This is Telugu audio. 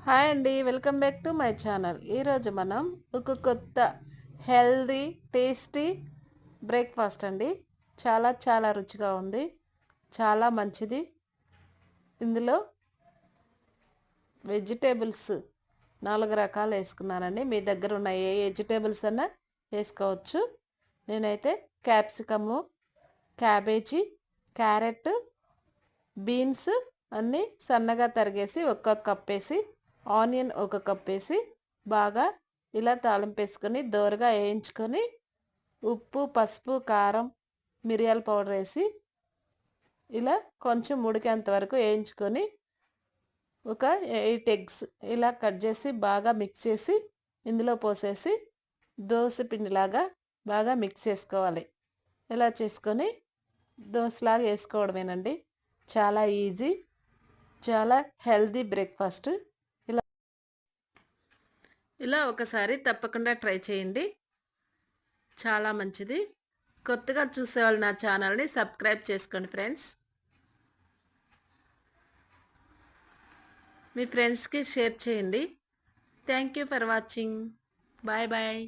హాయ్ అండి, welcome back to my channel. ఈరోజు మనం ఒక కొత్త హెల్దీ టేస్టీ బ్రేక్ఫాస్ట్ అండి. చాలా చాలా రుచిగా ఉంది, చాలా మంచిది. ఇందులో వెజిటేబుల్స్ 4 రకాలు వేసుకున్నానండి. మీ దగ్గర ఉన్న ఏ వెజిటేబుల్స్ అన్నా వేసుకోవచ్చు. నేనైతే క్యాప్సికము, క్యాబేజీ, క్యారెట్, బీన్స్ అన్నీ సన్నగా తరిగేసి ఒక్కొక్క కప్ వేసి, ఆనియన్ ఒక కప్ వేసి బాగా ఇలా తాలింపు వేసుకొని దోరగా వేయించుకొని ఉప్పు, పసుపు, కారం, మిరియాల పౌడర్ వేసి ఇలా కొంచెం ఉడికేంత వరకు వేయించుకొని ఒక 8 ఎగ్స్ ఇలా కట్ చేసి బాగా మిక్స్ చేసి ఇందులో పోసేసి దోశ పిండిలాగా బాగా మిక్స్ చేసుకోవాలి. ఇలా చేసుకొని దోశలాగా వేసుకోవడమేనండి. చాలా ఈజీ, చాలా హెల్దీ బ్రేక్ఫాస్ట్. ఇలా ఇలా ఒకసారి తప్పకుండా ట్రై చేయండి, చాలా మంచిది. కొత్తగా చూసేవాళ్ళు నా ఛానల్ని సబ్స్క్రైబ్ చేసుకోండి ఫ్రెండ్స్. మీ ఫ్రెండ్స్కి షేర్ చేయండి. Thank you for watching. Bye bye.